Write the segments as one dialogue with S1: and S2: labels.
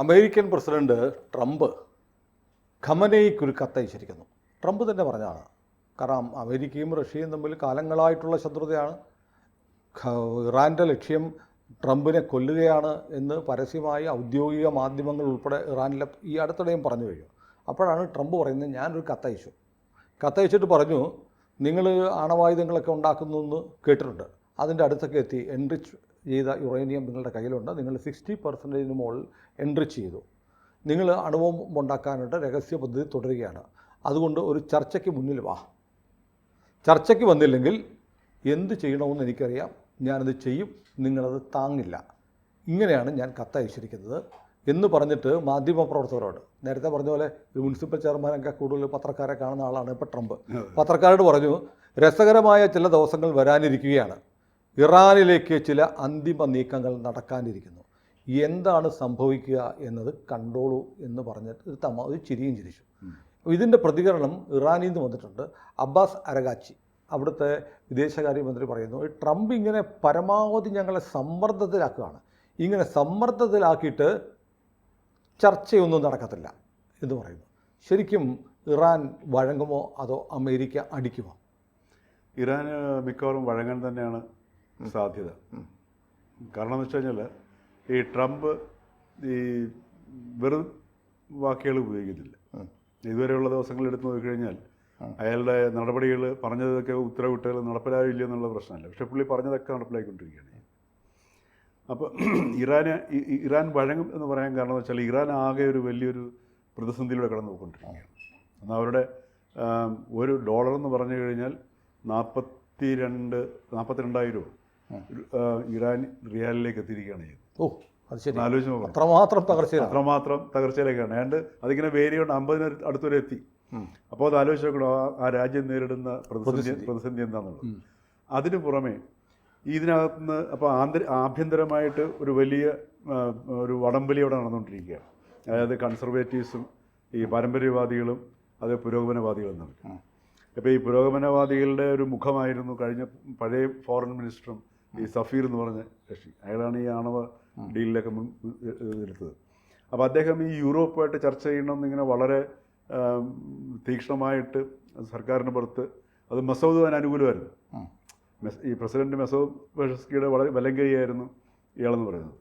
S1: American president Trump ഖമനേയ്ക്കൊരു കത്തയച്ചിരിക്കുന്നു. Trump തന്നെ പറഞ്ഞതാണ്. കാരണം അമേരിക്കയും റഷ്യയും തമ്മിൽ കാലങ്ങളായിട്ടുള്ള ശത്രുതയാണ്. ഇറാൻ്റെ ലക്ഷ്യം ട്രംപിനെ കൊല്ലുകയാണ് എന്ന് പരസ്യമായി ഔദ്യോഗിക മാധ്യമങ്ങൾ ഉൾപ്പെടെ ഇറാനിലെ ഈ അടുത്തിടെയും പറഞ്ഞു കഴിഞ്ഞു. അപ്പോഴാണ് ട്രംപ് പറയുന്നത്, ഞാനൊരു കത്തയച്ചു. കത്തയച്ചിട്ട് പറഞ്ഞു, നിങ്ങൾ ആണവായുധങ്ങളൊക്കെ ഉണ്ടാക്കുന്നു എന്ന് കേട്ടിട്ടുണ്ട്, അതിൻ്റെ അടുത്തൊക്കെ എത്തി. എൻറിച്ച് ചെയ്ത യുറേനിയം നിങ്ങളുടെ കയ്യിലുണ്ട്, നിങ്ങൾ 60% മുകളിൽ എൻറിച്ച് ചെയ്തു. നിങ്ങൾ അണുബോംബ് ഉണ്ടാക്കാനായിട്ട് രഹസ്യ പദ്ധതി തുടരുകയാണ്. അതുകൊണ്ട് ഒരു ചർച്ചയ്ക്ക് മുന്നിൽ വാ. ചർച്ചയ്ക്ക് വന്നില്ലെങ്കിൽ എന്ത് ചെയ്യണമെന്ന് എനിക്കറിയാം, ഞാനത് ചെയ്യും, നിങ്ങളത് താങ്ങില്ല. ഇങ്ങനെയാണ് ഞാൻ കത്തയച്ചിരിക്കുന്നത് എന്ന് പറഞ്ഞിട്ട് മാധ്യമപ്രവർത്തകരോട്, നേരത്തെ പറഞ്ഞ പോലെ ഒരു മുനിസിപ്പൽ ചെയർമാനൊക്കെ കൂടുതൽ പത്രക്കാരെ കാണുന്ന ആളാണ് ഇപ്പോൾ ട്രംപ്. പത്രക്കാരോട് പറഞ്ഞു, രസകരമായ ചില ദിവസങ്ങൾ വരാനിരിക്കുകയാണ്. ഇറാനിലേക്ക് ചില അന്തിമ നീക്കങ്ങൾ നടക്കാനിരിക്കുന്നു. എന്താണ് സംഭവിക്കുക എന്നത് കണ്ടോളൂ എന്ന് പറഞ്ഞിട്ട് ഒരു ചിരിയും ചിരിച്ചു. ഇതിൻ്റെ പ്രതികരണം ഇറാനിൽ നിന്ന് വന്നിട്ടുണ്ട്. അബ്ബാസ് അരഗാച്ചി, അവിടുത്തെ വിദേശകാര്യമന്ത്രി, പറയുന്നു, ട്രംപ് ഇങ്ങനെ പരമാവധി ഞങ്ങളെ സമ്മർദ്ദത്തിലാക്കുകയാണ്. ഇങ്ങനെ സമ്മർദ്ദത്തിലാക്കിയിട്ട് ചർച്ചയൊന്നും നടക്കത്തില്ല എന്ന് പറയുന്നു. ശരിക്കും ഇറാൻ വഴങ്ങുമോ അതോ അമേരിക്ക അടിക്കുമോ?
S2: ഇറാൻ മിക്കവാറും വഴങ്ങാൻ തന്നെയാണ് സാധ്യത. കാരണം എന്ന് വെച്ച് കഴിഞ്ഞാൽ ഈ ട്രംപ് ഈ വെറും വാക്കുകൾ ഉപയോഗിക്കുന്നില്ല. ഇതുവരെയുള്ള ദിവസങ്ങൾ എടുത്ത് നോക്കിക്കഴിഞ്ഞാൽ അയാളുടെ നടപടികൾ പറഞ്ഞതൊക്കെ ഉത്തരവിട്ടുകൾ നടപ്പിലാവില്ല എന്നുള്ള പ്രശ്നമല്ല. പക്ഷേ പുള്ളി പറഞ്ഞതൊക്കെ നടപ്പിലാക്കിക്കൊണ്ടിരിക്കുകയാണ്. അപ്പോൾ ഇറാൻ വഴങ്ങും എന്ന് പറയാൻ കാരണം എന്ന് വെച്ചാൽ ഇറാൻ ആകെ ഒരു വലിയൊരു പ്രതിസന്ധിയിലൂടെ കടന്നു പോയിക്കൊണ്ടിരിക്കുകയാണ്. എന്നാൽ അവരുടെ $1 എന്ന് പറഞ്ഞു കഴിഞ്ഞാൽ 42,000 ഇറാൻ റിയാലിലേക്ക് എത്തിയിരിക്കുകയാണ് ചെയ്യുന്നത്.
S1: അത് ശരി.
S2: ആലോചിച്ച് നോക്കണം,
S1: അത്രമാത്രം
S2: തകർച്ചയിലേക്കാണ്. അതുകൊണ്ട് അതിങ്ങനെ വേരിയോണ്ട് 50 അടുത്തുവരെ എത്തി. അപ്പോൾ അത് ആലോചിച്ച് നോക്കണം, ആ രാജ്യം നേരിടുന്ന പ്രതിസന്ധി എന്താണെന്നുള്ളത്. അതിന് പുറമെ ഇതിനകത്തുനിന്ന് അപ്പോൾ ആഭ്യന്തരമായിട്ട് ഒരു വലിയ ഒരു വടംവലി അവിടെ നടന്നുകൊണ്ടിരിക്കുകയാണ്. അതായത് കൺസർവേറ്റീവ്സും ഈ പാരമ്പര്യവാദികളും അത് പുരോഗമനവാദികളും തമ്മിൽ. അപ്പോൾ ഈ പുരോഗമനവാദികളുടെ ഒരു മുഖമായിരുന്നു പഴയ ഫോറിൻ മിനിസ്റ്ററും ഈ സഫീർ എന്ന് പറഞ്ഞ കക്ഷി. അയാളാണ് ഈ ആണവ ഡീലിലൊക്കെ എടുത്തത്. അപ്പോൾ അദ്ദേഹം ഈ യൂറോപ്പുമായിട്ട് ചർച്ച ചെയ്യണമെന്നിങ്ങനെ വളരെ തീക്ഷ്ണമായിട്ട് സർക്കാരിന് പുറത്ത്, അത് മസൂദ് അനുകൂലമായിരുന്നു. ഈ പ്രസിഡന്റ് മസൂദ് പെസഷ്കിയുടെ വളരെ വലങ്കൈയായിരുന്നു ഇയാളെന്ന് പറയുന്നത്.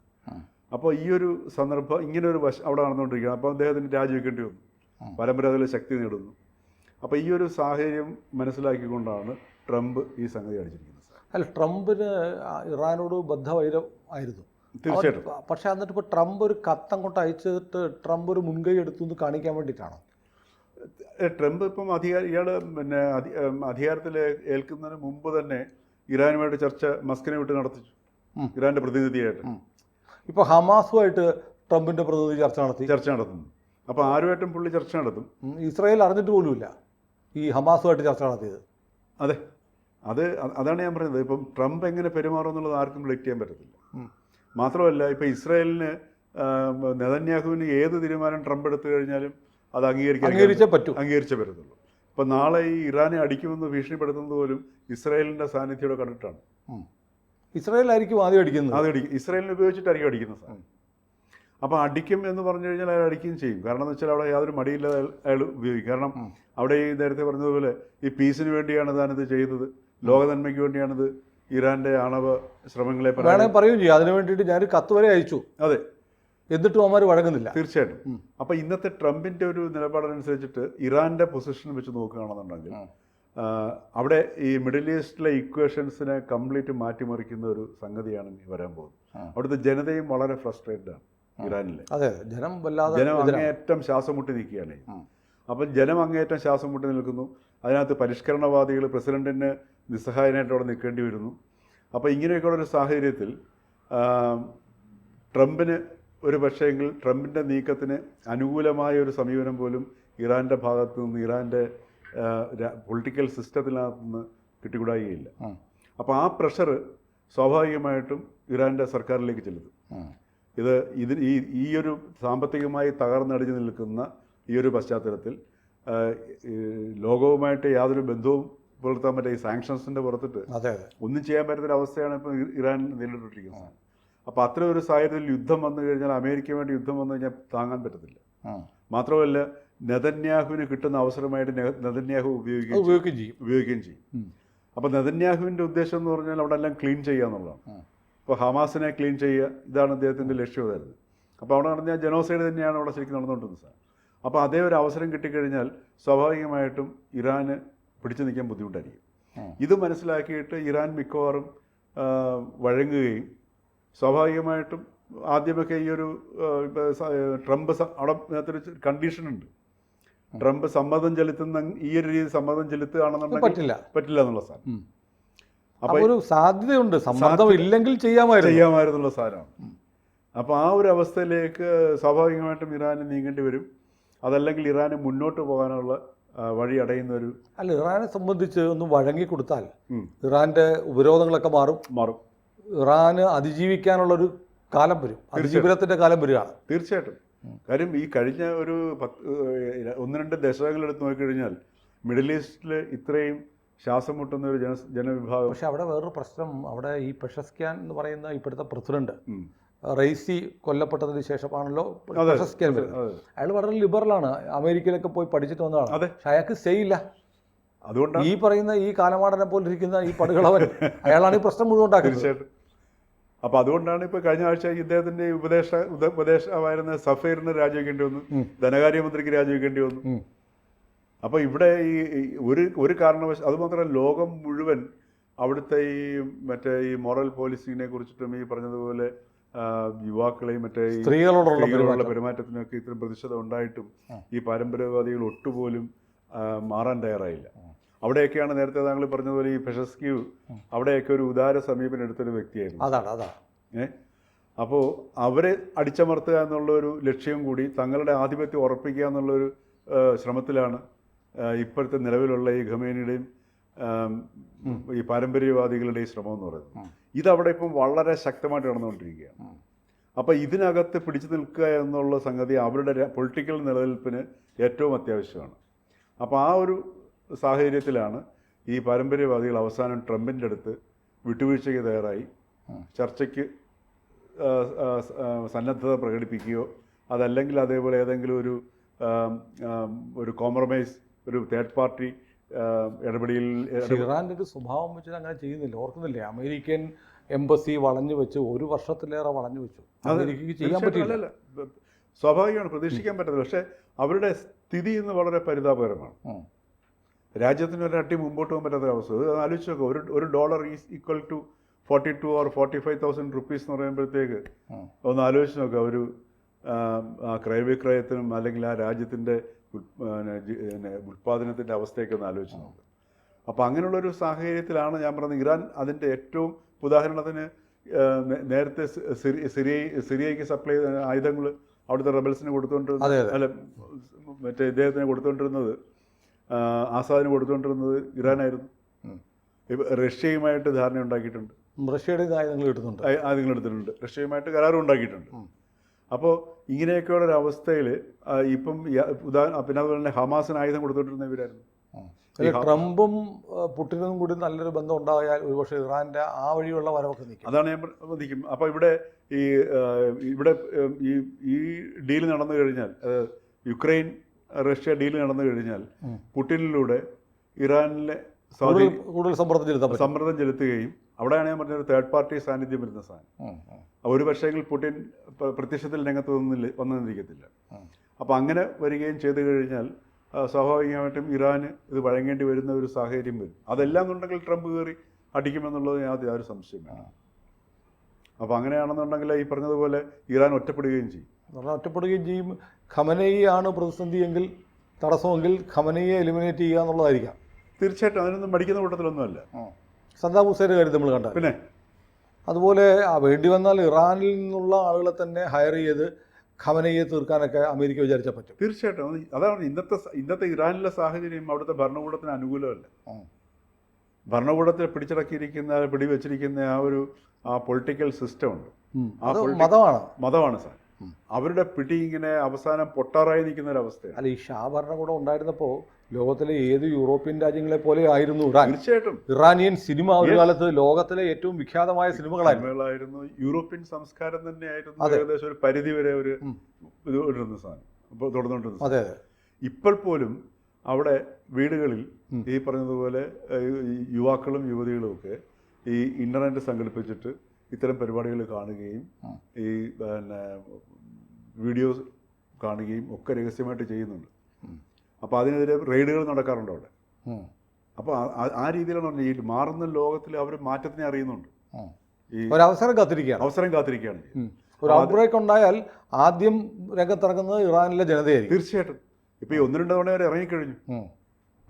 S2: അപ്പോൾ ഈ ഒരു സന്ദർഭം ഇങ്ങനെ ഒരു അവിടെ നടന്നുകൊണ്ടിരിക്കുകയാണ്. അപ്പോൾ അദ്ദേഹത്തിന് രാജിവെക്കേണ്ടി വന്നു, പരമ്പരാഗത ശക്തി നേടുന്നു. അപ്പോൾ ഈ ഒരു സാഹചര്യം മനസ്സിലാക്കിക്കൊണ്ടാണ് ട്രംപ് ഈ സംഗതി അടിച്ചിരിക്കുന്നത്.
S1: അല്ല, ട്രംപിന് ഇറാനോട് ബദ്ധവൈരം ആയിരുന്നു
S2: തീർച്ചയായിട്ടും.
S1: പക്ഷേ എന്നിട്ട് ഇപ്പോൾ ട്രംപ് ഒരു കത്തങ്ങോട്ട് അയച്ചിട്ട് ട്രംപ് ഒരു മുൻകൈ എടുത്തു എന്ന് കാണിക്കാൻ വേണ്ടിയിട്ടാണോ?
S2: ട്രംപ് ഇപ്പം ഇയാൾ പിന്നെ അധികാരത്തിൽ ഏൽക്കുന്നതിന് മുമ്പ് തന്നെ ഇറാനുമായിട്ട് ചർച്ച മസ്കിനെ വിട്ട് നടത്തിച്ചു, ഇറാൻ്റെ പ്രതിനിധിയായിട്ട്.
S1: ഇപ്പോൾ ഹമാസുമായിട്ട് ട്രംപിൻ്റെ പ്രതിനിധി ചർച്ച
S2: നടത്തുന്നു. അപ്പോൾ ആരുമായിട്ടും പുള്ളി ചർച്ച നടത്തും.
S1: ഇസ്രായേൽ അറിഞ്ഞിട്ട് പോലുമില്ല ഈ ഹമാസുമായിട്ട് ചർച്ച നടത്തിയത്.
S2: അതെ, അതാണ് ഞാൻ പറയുന്നത്. ഇപ്പം ട്രംപ് എങ്ങനെ പെരുമാറും എന്നുള്ളത് ആർക്കും പ്രെഡിക്റ്റ് ചെയ്യാൻ പറ്റത്തില്ല. മാത്രമല്ല, ഇപ്പോൾ ഇസ്രായേലിന് നെതന്യാഹുവിന് ഏത് തീരുമാനം ട്രംപ് എടുത്തു കഴിഞ്ഞാലും അത് അംഗീകരിച്ചേ പറ്റത്തുള്ളൂ. ഇപ്പം നാളെ ഈ ഇറാനെ അടിക്കുമെന്ന് ഭീഷണിപ്പെടുത്തുന്നത് പോലും ഇസ്രായേലിൻ്റെ സാന്നിധ്യം കണ്ടിട്ടാണ്.
S1: ഇസ്രായേലായിരിക്കും ആദ്യം അടിക്കുന്നത്.
S2: ഇസ്രായേലിനെ ഉപയോഗിച്ചിട്ടായിരിക്കും അടിക്കുന്ന സാധനം. അപ്പോൾ അടിക്കും എന്ന് പറഞ്ഞു കഴിഞ്ഞാൽ അയാൾ അടിക്കുകയും ചെയ്യും. കാരണം എന്ന് വെച്ചാൽ അവിടെ യാതൊരു മടിയില്ലാതെ അയാൾ ഉപയോഗിക്കും. കാരണം അവിടെ ഈ നേരത്തെ പറഞ്ഞതുപോലെ ഈ പീസിന് വേണ്ടിയാണ് താനിത് ചെയ്തത്, ലോക നന്മയ്ക്ക് വേണ്ടിയാണിത് ഇറാൻ്റെ ആണവ ശ്രമങ്ങളെ
S1: പറയുകയും ചെയ്യും. അതിനു വേണ്ടിയിട്ട് ഞാനൊരു കത്ത് വരെ അയച്ചു.
S2: അതെ,
S1: എന്നിട്ടും അവന്മാർ വഴങ്ങുന്നില്ല.
S2: തീർച്ചയായിട്ടും. അപ്പോൾ ഇന്നത്തെ ട്രംപിൻ്റെ ഒരു നിലപാടനുസരിച്ചിട്ട് ഇറാൻ്റെ പൊസിഷൻ വെച്ച് നോക്കുകയാണെന്നുണ്ടെങ്കിൽ അവിടെ ഈ മിഡിൽ ഈസ്റ്റിലെ ഇക്വേഷൻസിനെ കംപ്ലീറ്റ് മാറ്റിമറിക്കുന്ന ഒരു സംഗതിയാണ് വരാൻ പോകുന്നത്. അവിടുത്തെ ജനതയും വളരെ ഫ്രസ്ട്രേറ്റഡ് ആണ് ഇറാനിലെ. ജനം അങ്ങേയറ്റം ശ്വാസം മുട്ടി നിൽക്കുകയാണ്. അപ്പം ജനം അങ്ങേയറ്റം ശ്വാസം മുട്ടി നിൽക്കുന്നു. അതിനകത്ത് പരിഷ്കരണവാദികൾ പ്രസിഡന്റിന് നിസ്സഹായനായിട്ട് അവിടെ നിൽക്കേണ്ടി വരുന്നു. അപ്പോൾ ഇങ്ങനെയൊക്കെയുള്ള ഒരു സാഹചര്യത്തിൽ ട്രംപിന് ഒരു പക്ഷേങ്കിൽ ട്രംപിൻ്റെ നീക്കത്തിന് അനുകൂലമായ ഒരു സമീപനം പോലും ഇറാൻ്റെ ഭാഗത്തു നിന്ന്, ഇറാൻ്റെ പൊളിറ്റിക്കൽ സിസ്റ്റത്തിനകത്ത് നിന്ന് കിട്ടിക്കൂടായികയില്ല. അപ്പോൾ ആ പ്രഷർ സ്വാഭാവികമായിട്ടും ഇറാൻ്റെ സർക്കാരിലേക്ക് ചെല്ലുന്നു. ഈ ഒരു സാമ്പത്തികമായി തകർന്നടിഞ്ഞു നിൽക്കുന്ന ഈ ഒരു പശ്ചാത്തലത്തിൽ ലോകവുമായിട്ട് യാതൊരു ബന്ധവും പുലർത്താൻ പറ്റിയ ഈ സാങ്ഷൻസിൻ്റെ പുറത്തിട്ട് ഒന്നും ചെയ്യാൻ പറ്റുന്നൊരവസ്ഥയാണ് ഇപ്പോൾ ഇറാൻ നേരിട്ടിരിക്കുന്നത്. അപ്പോൾ അത്തരം ഒരു സാഹചര്യത്തിൽ യുദ്ധം വന്നു കഴിഞ്ഞാൽ അമേരിക്കയ്ക്ക് വേണ്ടി യുദ്ധം വന്നു കഴിഞ്ഞാൽ താങ്ങാൻ പറ്റത്തില്ല. മാത്രമല്ല നെതന്യാഹുവിന് കിട്ടുന്ന അവസരമായിട്ട് നെതന്യാഹു ഉപയോഗിക്കുകയും ചെയ്യും. അപ്പോൾ നെതന്യാഹുവിൻ്റെ ഉദ്ദേശം എന്ന് പറഞ്ഞാൽ അവിടെ എല്ലാം ക്ലീൻ ചെയ്യുക എന്നുള്ളതാണ്. ഇപ്പോൾ ഹമാസിനെ ക്ലീൻ ചെയ്യുക, ഇതാണ് അദ്ദേഹത്തിൻ്റെ ലക്ഷ്യമായിരുന്നു. അപ്പോൾ അവിടെ നടന്ന ജനോസൈഡ് തന്നെയാണ് അവിടെ ശരിക്കും നടന്നുകൊണ്ടിരുന്നത് സാർ. അപ്പോൾ അതേ ഒരു അവസരം കിട്ടിക്കഴിഞ്ഞാൽ സ്വാഭാവികമായിട്ടും ഇറാന് പിടിച്ചു നിൽക്കാൻ ബുദ്ധിമുട്ടായിരിക്കും. ഇത് മനസ്സിലാക്കിയിട്ട് ഇറാൻ മിക്കവാറും വഴങ്ങുകയും സ്വാഭാവികമായിട്ടും ആദ്യമൊക്കെ ഈ ഒരു ട്രംപ് അവിടെ അതിനകത്തൊരു കണ്ടീഷനുണ്ട്. ട്രംപ് സമ്മതം ചെലുത്തുന്ന ഈ ഒരു രീതി സമ്മതം ചെലുത്തുകയാണെന്നുണ്ടെങ്കിൽ പറ്റില്ല എന്നുള്ള സാധനം.
S1: അപ്പോൾ ഒരു സാധ്യതയുണ്ട്, സമ്മതം ഇല്ലെങ്കിൽ ചെയ്യാമായിരുന്നുള്ള
S2: സാധനമാണ്. അപ്പോൾ ആ ഒരു അവസ്ഥയിലേക്ക് സ്വാഭാവികമായിട്ടും ഇറാന് നീങ്ങേണ്ടി വരും. അതല്ലെങ്കിൽ ഇറാന് മുന്നോട്ട് പോകാനുള്ള വഴി അടയുന്ന ഒരു
S1: ഇറാനെ സംബന്ധിച്ച് ഒന്ന് വഴങ്ങിക്കൊടുത്താൽ ഇറാന്റെ ഉപരോധങ്ങളൊക്കെ മാറും. ഇറാന് അതിജീവിക്കാനുള്ളൊരു കാലം വരും, അതിജീവനത്തിന്റെ കാലം വരികയാണ്.
S2: തീർച്ചയായിട്ടും. കാര്യം ഈ കഴിഞ്ഞ ഒരു 1-2 ദശകങ്ങളെടുത്ത് നോക്കിക്കഴിഞ്ഞാൽ മിഡിൽ ഈസ്റ്റിൽ ഇത്രയും ശ്വാസം മുട്ടുന്ന ഒരു ജനവിഭാഗം.
S1: പക്ഷെ അവിടെ വേറൊരു പ്രശ്നം, അവിടെ ഈ പെഷസ്ക്യാൻ എന്ന് പറയുന്ന ഇപ്പോഴത്തെ പ്രസിഡന്റ് റൈസി കൊല്ലപ്പെട്ടതിന് ശേഷമാണല്ലോ പെഷസ്ക്യാൻ വരുന്നത്. അയാൾ വളരെ ലിബറലാണ്, അമേരിക്കയിലൊക്കെ പോയി പഠിച്ചിട്ട് വന്നതാണ്. പക്ഷെ അയാൾക്ക് ചെയ്യില്ല.
S2: അതുകൊണ്ട്
S1: ഈ പറയുന്ന ഈ കാലമാടനെ പോലെ ഇരിക്കുന്ന ഈ പടുകളവൻ അയാളാണ് ഈ പ്രശ്നം മുഴുവൻ ഉണ്ടാക്കുന്നത്.
S2: തീർച്ചയായിട്ടും. അപ്പോൾ അതുകൊണ്ടാണ് ഇപ്പോൾ കഴിഞ്ഞ ആഴ്ച ഇദ്ദേഹത്തിൻ്റെ ഉപദേശമായിരുന്ന സഫീറിന് രാജിവെക്കേണ്ടി വന്നു, ധനകാര്യമന്ത്രിക്ക് രാജിവെക്കേണ്ടി വന്നു. അപ്പോൾ ഇവിടെ ഈ ഒരു കാരണവശാൽ, അതുമാത്രമല്ല ലോകം മുഴുവൻ അവിടുത്തെ ഈ മോറൽ പോലീസിങ്ങിനെ കുറിച്ചിട്ടും ഈ പറഞ്ഞതുപോലെ യുവാക്കളെയും ഈ സ്ത്രീകളോടുള്ള പെരുമാറ്റത്തിനൊക്കെ ഇത്തരം പ്രതിഷേധം ഉണ്ടായിട്ടും ഈ പാരമ്പര്യവാദികൾ ഒട്ടുപോലും മാറാൻ തയ്യാറായില്ല. അവിടെയൊക്കെയാണ് നേരത്തെ താങ്കൾ പറഞ്ഞതുപോലെ ഈ പെഷസ്ക്യൂ അവിടെയൊക്കെ ഒരു ഉദാര സമീപനം എടുത്തൊരു വ്യക്തിയായിരുന്നു. അപ്പോൾ അവരെ അടിച്ചമർത്തുക എന്നുള്ളൊരു ലക്ഷ്യം കൂടി തങ്ങളുടെ ആധിപത്യം ഉറപ്പിക്കുക എന്നുള്ളൊരു ശ്രമത്തിലാണ് ഇപ്പോഴത്തെ നിലവിലുള്ള ഈ ഖമേനിയുടെയും ഈ പാരമ്പര്യവാദികളുടെയും ശ്രമം എന്ന് പറയുന്നത്. ഇതവിടെ ഇപ്പം വളരെ ശക്തമായിട്ട് നടന്നുകൊണ്ടിരിക്കുകയാണ്. അപ്പോൾ ഇതിനകത്ത് പിടിച്ചു നിൽക്കുക എന്നുള്ള സംഗതി അവരുടെ പൊളിറ്റിക്കൽ നിലനിൽപ്പിന് ഏറ്റവും അത്യാവശ്യമാണ്. അപ്പോൾ ആ ഒരു സാഹചര്യത്തിലാണ് ഈ പാരമ്പര്യവാദികൾ അവസാനം ട്രംപിൻ്റെ അടുത്ത് വിട്ടുവീഴ്ചയ്ക്ക് തയ്യാറായി ചർച്ചയ്ക്ക് സന്നദ്ധത പ്രകടിപ്പിക്കുകയോ അതല്ലെങ്കിൽ അതേപോലെ ഏതെങ്കിലും ഒരു കോംപ്രമൈസ്, ഒരു തേർഡ് പാർട്ടി ഇടപെടലിൽ.
S1: ഇറാൻ്റെ ഒരു സ്വഭാവം വെച്ചിട്ട് അങ്ങനെ ചെയ്യുന്നില്ല. ഓർക്കുന്നില്ലേ, അമേരിക്കൻ എംബസി വളഞ്ഞു വെച്ച് 1 വർഷത്തിലേറെ വളഞ്ഞു വെച്ചു. അമേരിക്കയ്ക്ക് ചെയ്യാൻ പറ്റില്ല.
S2: സ്വാഭാവികമാണ്, പ്രതീക്ഷിക്കാൻ പറ്റത്തില്ല. പക്ഷേ അവരുടെ സ്ഥിതി ഇന്ന് വളരെ പരിതാപകരമാണ്. രാജ്യത്തിന് ഒരു അട്ടി മുമ്പോട്ട് പോകാൻ പറ്റാത്തൊരവസ്ഥ. അത് ആലോചിച്ച് നോക്കുക, ഒരു dollar is equal to 42 or 45,000 rupees എന്ന് പറയുമ്പോഴത്തേക്ക് ഒന്ന് ആലോചിച്ച് നോക്കുക. ഒരു ക്രയവിക്രയത്തിനും അല്ലെങ്കിൽ ആ രാജ്യത്തിൻ്റെ ഉൽപ്പാദനത്തിൻ്റെ അവസ്ഥയൊക്കെ ഒന്ന് ആലോചിച്ച് നോക്കുക. അപ്പോൾ അങ്ങനെയുള്ളൊരു സാഹചര്യത്തിലാണ് ഞാൻ പറഞ്ഞത് ഇറാൻ അതിൻ്റെ ഏറ്റവും ഉദാഹരണത്തിന് നേരത്തെ സിറിയയ്ക്ക് സപ്ലൈ ആയുധങ്ങൾ അവിടുത്തെ റബൽസിന് കൊടുത്തുകൊണ്ടിരുന്നത്, അല്ല മറ്റേ ഇദ്ദേഹത്തിന് കൊടുത്തുകൊണ്ടിരുന്നത്, ആസാദിന് കൊടുത്തുകൊണ്ടിരുന്നത് ഇറാനായിരുന്നു. റഷ്യയുമായിട്ട് ധാരണ ഉണ്ടാക്കിയിട്ടുണ്ട്,
S1: റഷ്യയുടെ ആയുധങ്ങൾ
S2: എടുത്തിട്ടുണ്ട്, റഷ്യയുമായിട്ട് കരാറും ഉണ്ടാക്കിയിട്ടുണ്ട്. അപ്പോൾ ഇങ്ങനെയൊക്കെയുള്ള ഒരു അവസ്ഥയിൽ ഇപ്പം പിന്നെ അതുപോലെ തന്നെ ഹമാസിന് ആയുധം കൊടുത്തുകൊണ്ടിരുന്നവരായിരുന്നു.
S1: ട്രംപും പുടിനും കൂടി നല്ലൊരു ബന്ധം ഉണ്ടായാൽ ഒരുപക്ഷെ ഇറാൻ്റെ ആ വഴിയുള്ള വരവൊക്കെ നിൽക്കും.
S2: അതാണ് ഞാൻ നിൽക്കും. അപ്പോൾ ഇവിടെ ഈ ഡീൽ നടന്നു കഴിഞ്ഞാൽ, യുക്രൈൻ റഷ്യ ഡീൽ നടന്നു കഴിഞ്ഞാൽ പുടിനിലൂടെ ഇറാനിലെ
S1: കൂടുതൽ
S2: സമ്മർദ്ദം ചെലുത്തുകയും അവിടെയാണ് ഞാൻ പറഞ്ഞൊരു തേർഡ് പാർട്ടി സാന്നിധ്യം വരുന്ന സാധനം. ഒരു പക്ഷേങ്കിൽ പുടിൻ പ്രത്യക്ഷത്തിൽ രംഗത്ത് വന്നിരിക്കത്തില്ല. അപ്പോൾ അങ്ങനെ വരികയും ചെയ്തു കഴിഞ്ഞാൽ സ്വാഭാവികമായിട്ടും ഇറാന് ഇത് വഴങ്ങേണ്ടി വരുന്ന ഒരു സാഹചര്യം വരും. അതെല്ലാം എന്നുണ്ടെങ്കിൽ ട്രംപ് കയറി അടിക്കുമെന്നുള്ളത് യാതൊരു സംശയം വേണം. അപ്പോൾ അങ്ങനെയാണെന്നുണ്ടെങ്കിൽ ഈ പറഞ്ഞതുപോലെ ഇറാൻ ഒറ്റപ്പെടുകയും ചെയ്യും.
S1: ഖമനേയി ആണ് പ്രതിസന്ധിയെങ്കിൽ, തടസ്സമെങ്കിൽ ഖമനേയെ എലിമിനേറ്റ് ചെയ്യുക എന്നുള്ളതായിരിക്കാം.
S2: തീർച്ചയായിട്ടും അതിനൊന്നും മടിക്കുന്ന കൂട്ടത്തിലൊന്നുമല്ല.
S1: സദ്ദാം ഹുസൈൻ്റെ കാര്യം നമ്മൾ കണ്ട
S2: പിന്നെ
S1: അതുപോലെ വേണ്ടി വന്നാൽ ഇറാനിൽ നിന്നുള്ള ആളുകളെ തന്നെ ഹയർ ചെയ്ത് ഖമനയെ തീർക്കാനൊക്കെ അമേരിക്ക വിചാരിച്ചാൽ പറ്റും.
S2: തീർച്ചയായിട്ടും. അതാണ് ഇന്നത്തെ ഇറാനിലെ സാഹചര്യം അവിടുത്തെ ഭരണകൂടത്തിന് അനുകൂലമല്ല. ഭരണകൂടത്തിൽ പിടിവെച്ചിരിക്കുന്ന ആ പൊളിറ്റിക്കൽ സിസ്റ്റം ഉണ്ട്.
S1: മതമാണ്
S2: സാർ. അവരുടെ പിടി ഇങ്ങനെ അവസാനം പൊട്ടാറായി നിൽക്കുന്ന ഒരു അവസ്ഥയാണ്.
S1: അല്ല, ഈ ഷാ ഭരണകൂടം ഉണ്ടായിരുന്നപ്പോൾ ലോകത്തിലെ ഏത് യൂറോപ്യൻ രാജ്യങ്ങളെ പോലെ ആയിരുന്നു ഇറാൻ.
S2: തീർച്ചയായിട്ടും
S1: ഇറാനിയൻ സിനിമ ഒരു കാലത്ത് ലോകത്തിലെ ഏറ്റവും വിഖ്യാതമായ സിനിമകളായിരുന്നു.
S2: യൂറോപ്യൻ സംസ്കാരം തന്നെയായിരുന്നു ഏകദേശം ഒരു പരിധി വരെ ഒരു ഇത് ഇടുന്ന സാധനം ഇപ്പോൾ തുടർന്നുകൊണ്ടിരുന്നത്.
S1: അതെ അതെ.
S2: ഇപ്പോൾ പോലും അവിടെ വീടുകളിൽ ഈ പറഞ്ഞതുപോലെ യുവാക്കളും യുവതികളും ഒക്കെ ഈ ഇന്റർനെറ്റ് സംഘടിപ്പിച്ചിട്ട് ഇത്തരം പരിപാടികൾ കാണുകയും ഈ പിന്നെ വീഡിയോസ് കാണുകയും ഒക്കെ രഹസ്യമായിട്ട് ചെയ്യുന്നുണ്ട്. അപ്പോൾ അതിനെതിരെ റെയ്ഡുകൾ നടക്കാറുണ്ട് അവിടെ. അപ്പോൾ ആ രീതിയിലാണ് പറഞ്ഞത്, ഈ മാറുന്ന ലോകത്തിൽ അവർ മാറ്റത്തിനെ അറിയുന്നുണ്ട്. ഈ
S1: ഒരവസരം കാത്തിരിക്കുകയാണ്. ഒരു ഔട്ട്ബ്രേക്ക് ഉണ്ടായാൽ ആദ്യം രംഗത്തിറങ്ങുന്നത് ഇറാനിലെ ജനതയായിരിക്കും.
S2: തീർച്ചയായിട്ടും. ഇപ്പോൾ ഈ 1-2 തവണ അവർ ഇറങ്ങിക്കഴിഞ്ഞു,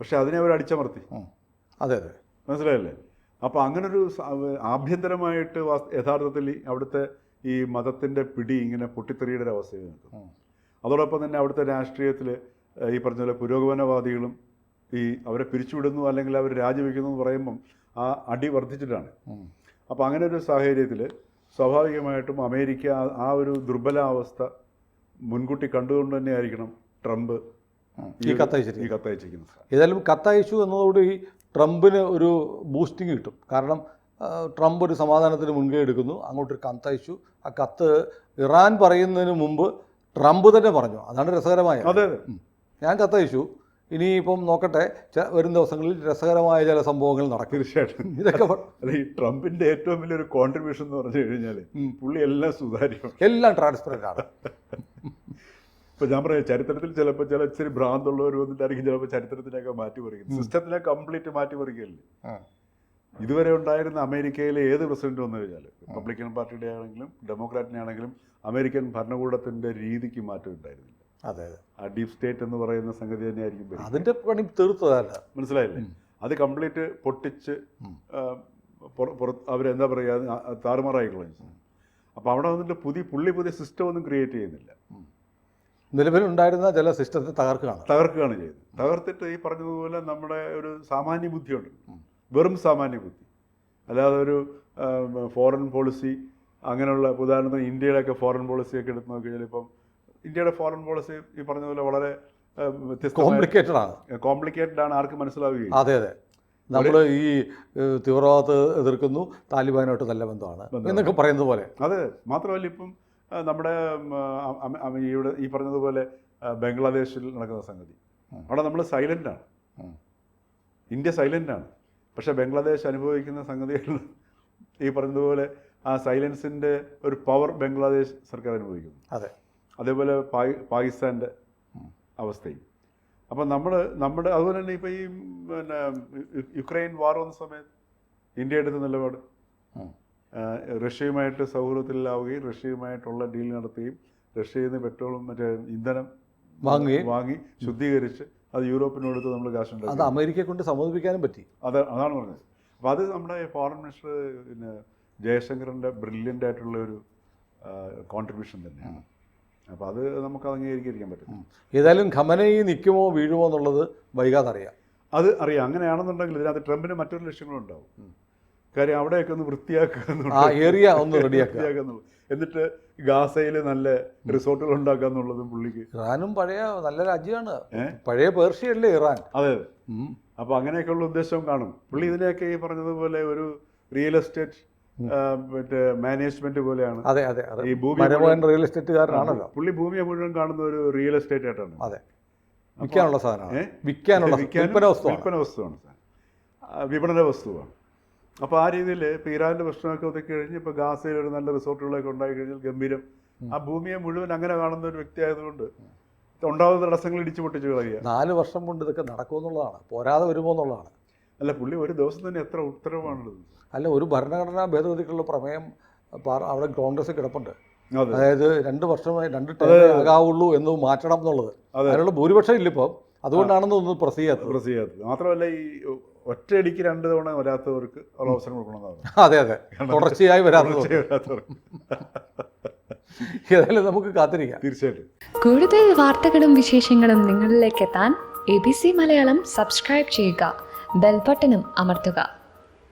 S2: പക്ഷെ അതിനെ അവർ അടിച്ചമർത്തി.
S1: അതെ അതെ,
S2: മനസ്സിലായല്ലേ? അപ്പോൾ അങ്ങനൊരു ആഭ്യന്തരമായിട്ട് യഥാർത്ഥത്തിൽ അവിടുത്തെ ഈ മതത്തിൻ്റെ പിടി ഇങ്ങനെ പൊട്ടിത്തെറിയുടെ ഒരു അവസ്ഥയിൽ നിൽക്കും. അതോടൊപ്പം തന്നെ അവിടുത്തെ രാഷ്ട്രീയത്തിൽ ഈ പറഞ്ഞ പോലെ പുരോഗമനവാദികളും ഈ അവരെ പിരിച്ചുവിടുന്നു അല്ലെങ്കിൽ അവർ രാജിവെക്കുന്നു എന്ന് പറയുമ്പം ആ അടി വർദ്ധിച്ചിട്ടാണ്. അപ്പോൾ അങ്ങനെ ഒരു സാഹചര്യത്തിൽ സ്വാഭാവികമായിട്ടും അമേരിക്ക ആ ഒരു ദുർബലാവസ്ഥ മുൻകൂട്ടി കണ്ടുകൊണ്ട് തന്നെ ആയിരിക്കണം ട്രംപ്
S1: ഈ
S2: കത്തയച്ചിരിക്കുന്നത്.
S1: ഏതായാലും കത്തയച്ചു എന്നതോടുകൂടി ട്രംപിന് ഒരു ബൂസ്റ്റിംഗ് കിട്ടും. കാരണം ട്രംപ് ഒരു സമാധാനത്തിന് മുൻകൈ എടുക്കുന്നു, അങ്ങോട്ടൊരു കത്തയച്ചു. ആ കത്ത് ഇറാൻ പറയുന്നതിന് മുമ്പ് ട്രംപ് തന്നെ പറഞ്ഞു. അതാണ് രസകരമായ.
S2: അതെ,
S1: ഞാൻ കത്തയച്ചു, ഇനിയിപ്പം നോക്കട്ടെ, വരും ദിവസങ്ങളിൽ രസകരമായ ചില സംഭവങ്ങൾ നടക്കും.
S2: തീർച്ചയായിട്ടും.
S1: ഇതൊക്കെ
S2: ഈ ട്രംപിന്റെ ഏറ്റവും വലിയൊരു കോൺട്രിബ്യൂഷൻ എന്ന് പറഞ്ഞു കഴിഞ്ഞാൽ പുള്ളി എല്ലാം സുതാര്യം,
S1: എല്ലാം ട്രാൻസ്പെറൻ്റ് ആണ്.
S2: ഇപ്പം ഞാൻ പറയാം, ചരിത്രത്തിൽ ചിലപ്പോൾ ഇച്ചിരി ഭ്രാന്തുള്ളവർ വന്നിട്ടായിരിക്കും ചിലപ്പോൾ ചരിത്രത്തിനൊക്കെ മാറ്റി പറിക്കുന്നത്, സിസ്റ്റത്തിനെ കംപ്ലീറ്റ് മാറ്റി പറിക്കുകയല്ലേ. ഇതുവരെ ഉണ്ടായിരുന്ന അമേരിക്കയിലെ ഏത് പ്രസിഡന്റ് വന്നു കഴിഞ്ഞാൽ, റിപ്പബ്ലിക്കൻ പാർട്ടിയുടെ ആണെങ്കിലും ഡെമോക്രാറ്റിനെ ആണെങ്കിലും അമേരിക്കൻ ഭരണകൂടത്തിന്റെ രീതിക്ക് മാറ്റം ഉണ്ടായിരുന്നില്ല.
S1: അതെ അതെ.
S2: ആ ഡീപ് സ്റ്റേറ്റ് എന്ന് പറയുന്ന സംഗതി തന്നെയായിരിക്കും
S1: അതിന്റെ പണി തീർത്തതല്ല.
S2: മനസ്സിലായില്ലേ? അത് കംപ്ലീറ്റ് പൊട്ടിച്ച് അവരെന്താ പറയുക, താറുമാറായിക്കളഞ്ഞു. അപ്പോൾ അവിടെ വന്നിട്ട് പുതിയ സിസ്റ്റം ഒന്നും ക്രിയേറ്റ് ചെയ്യുന്നില്ല.
S1: നിലവിലുണ്ടായിരുന്ന ചില സിസ്റ്റത്തെ തകർക്കുകയാണ്
S2: ചെയ്തത്. തകർത്തിട്ട് ഈ പറഞ്ഞതുപോലെ നമ്മുടെ ഒരു സാമാന്യ ബുദ്ധിയുണ്ട്, വെറും സാമാന്യ ബുദ്ധി, അല്ലാതെ ഒരു ഫോറിൻ പോളിസി അങ്ങനെയുള്ള, ഉദാഹരണത്തിന് ഇന്ത്യയുടെയൊക്കെ ഫോറിൻ പോളിസിയൊക്കെ എടുത്ത് നോക്കി കഴിഞ്ഞാൽ ഇപ്പം ഇന്ത്യയുടെ ഫോറിൻ പോളിസി ഈ പറഞ്ഞതുപോലെ വളരെ കോംപ്ലിക്കേറ്റഡ് ആണ്, ആർക്കും മനസ്സിലാവുകയും.
S1: അതെ അതെ. നമ്മൾ ഈ തീവ്രവാദത്തെ എതിർക്കുന്നു, താലിബാനുമായിട്ട് നല്ല ബന്ധമാണ് എന്നൊക്കെ പറയുന്നത് പോലെ.
S2: അതെ. മാത്രമല്ല ഇപ്പം നമ്മുടെ ഇവിടെ ഈ പറഞ്ഞതുപോലെ ബംഗ്ലാദേശിൽ നടക്കുന്ന സംഗതി, അവിടെ നമ്മൾ സൈലൻ്റാണ്, ഇന്ത്യ സൈലൻ്റാണ്. പക്ഷേ ബംഗ്ലാദേശ് അനുഭവിക്കുന്ന സംഗതികൾ ഈ പറഞ്ഞതുപോലെ ആ സൈലൻസിൻ്റെ ഒരു പവർ ബംഗ്ലാദേശ് സർക്കാർ അനുഭവിക്കുന്നു.
S1: അതെ.
S2: അതേപോലെ പാകിസ്ഥാൻ്റെ അവസ്ഥയും. അപ്പം നമ്മുടെ അതുപോലെ തന്നെ ഇപ്പോൾ ഈ പിന്നെ യുക്രൈൻ വാർ വന്ന സമയത്ത് ഇന്ത്യ എടുത്ത നിലപാട് റഷ്യയുമായിട്ട് സൗഹൃദത്തിലാവുകയും റഷ്യയുമായിട്ടുള്ള ഡീൽ നടത്തുകയും റഷ്യയിൽ നിന്ന് പെട്രോളും മറ്റേ ഇന്ധനം വാങ്ങി ശുദ്ധീകരിച്ച് അത് യൂറോപ്പിന് കൊടുത്ത് നമ്മൾ കാശുണ്ടാക്കി.
S1: അത് അമേരിക്കയെ കൊണ്ട് സമ്മതിപ്പിക്കാനും പറ്റി.
S2: അതാണ് പറഞ്ഞത്. അപ്പോൾ അത് നമ്മുടെ ഫോറിൻ മിനിസ്റ്റർ പിന്നെ ജയശങ്കറിൻ്റെ ബ്രില്യൻ്റ് ആയിട്ടുള്ള ഒരു കോൺട്രിബ്യൂഷൻ തന്നെയാണ്. അപ്പോൾ അത് നമുക്ക് അംഗീകരിക്കാൻ പറ്റും.
S1: ഏതായാലും ഖമനയി നിൽക്കുമോ വീഴുമോ എന്നുള്ളത് വൈകാതെ അറിയാം.
S2: അത് അറിയാം. അങ്ങനെയാണെന്നുണ്ടെങ്കിൽ ഇതിനകത്ത് ട്രംപിന് മറ്റൊരു ലക്ഷ്യങ്ങളുണ്ടാവും. കാര്യം അവിടെയൊക്കെ ഒന്ന്
S1: ഏരിയ ഒന്ന് റെഡിയാക്കുക,
S2: എന്നിട്ട് ഗാസയിൽ നല്ല റിസോർട്ടുകൾ ഉണ്ടാക്കുക എന്നുള്ളതും പുള്ളിക്ക്.
S1: ഇറാനും പഴയ നല്ല രാജ്യമാണ്, പഴയ പേർഷ്യല്ലേ ഇറാൻ.
S2: അതെ. അപ്പോൾ അങ്ങനെയൊക്കെയുള്ള ഉദ്ദേശവും കാണും പുള്ളി. ഇതിനെയൊക്കെ ഈ പറഞ്ഞതുപോലെ ഒരു റിയൽ എസ്റ്റേറ്റ് മറ്റേ മാനേജ്മെന്റ് പോലെയാണ്.
S1: അതെ അതെ.
S2: ഈ ഭൂമി
S1: റിയൽ എസ്റ്റേറ്റുകാരനാണല്ലോ
S2: പുള്ളി. ഭൂമിയെ മുഴുവൻ കാണുന്ന ഒരു റിയൽ എസ്റ്റേറ്റ് ആയിട്ടാണ്.
S1: അതെ. വിൽക്കാനുള്ള സാധനമാണ്, വിൽപ്പന
S2: വസ്തുവാണ്, വിപണന വസ്തുവാണ്. അപ്പോൾ ആ രീതിയിൽ ഇപ്പോൾ ഇറാൻ്റെ പ്രശ്നമൊക്കെ ഒതുക്കി കഴിഞ്ഞ് ഇപ്പോൾ ഗാസയിൽ ഒരു നല്ല റിസോർട്ടുകളൊക്കെ ഉണ്ടായി കഴിഞ്ഞാൽ ഗംഭീരം. ആ ഭൂമിയെ മുഴുവൻ അങ്ങനെ കാണുന്ന ഒരു വ്യക്തി ആയതുകൊണ്ട് ഉണ്ടാകുന്ന തടസ്സങ്ങൾ ഇടിച്ചു പൊട്ടിച്ച് കളയുക.
S1: 4 വർഷം കൊണ്ട് ഇതൊക്കെ നടക്കുമെന്നുള്ളതാണ്, പോരാതെ വരുമോ എന്നുള്ളതാണ്.
S2: അല്ല, പുള്ളി ഒരു ദിവസം തന്നെ എത്ര ഉത്തരവാണുള്ളത്.
S1: അല്ല, ഒരു ഭരണഘടനാ ഭേദഗതിക്കുള്ള പ്രമേയം അവിടെ കോൺഗ്രസ് കിടപ്പുണ്ട്. അതായത് 2 വർഷമായി 2 ടേം ആകാവുള്ളൂ എന്ന് മാറ്റണം എന്നുള്ളത്. അതിനുള്ള ഭൂരിപക്ഷം ഇല്ല ഇപ്പം. അതുകൊണ്ടാണെന്ന് ഒന്ന് പ്രസിയാത്തത്.
S2: മാത്രമല്ല ഈ ഒറ്റയടിക്ക് 2 തവണ വരാത്തവർക്ക് ഉള്ള അവസരം കൊടുക്കണമെന്നാണ്.
S1: അതെ അതെ. തുടർച്ചയായി വരാത്തവർക്ക്. ഏതായാലും നമുക്ക് കാത്തിരിക്കാം.
S2: തീർച്ചയായിട്ടും.
S3: കൂടുതൽ വാർത്തകളും വിശേഷങ്ങളും നിങ്ങളിലേക്ക് എത്താൻ ABC മലയാളം സബ്സ്ക്രൈബ് ചെയ്യുക, ബെൽ ബട്ടണും അമർത്തുക.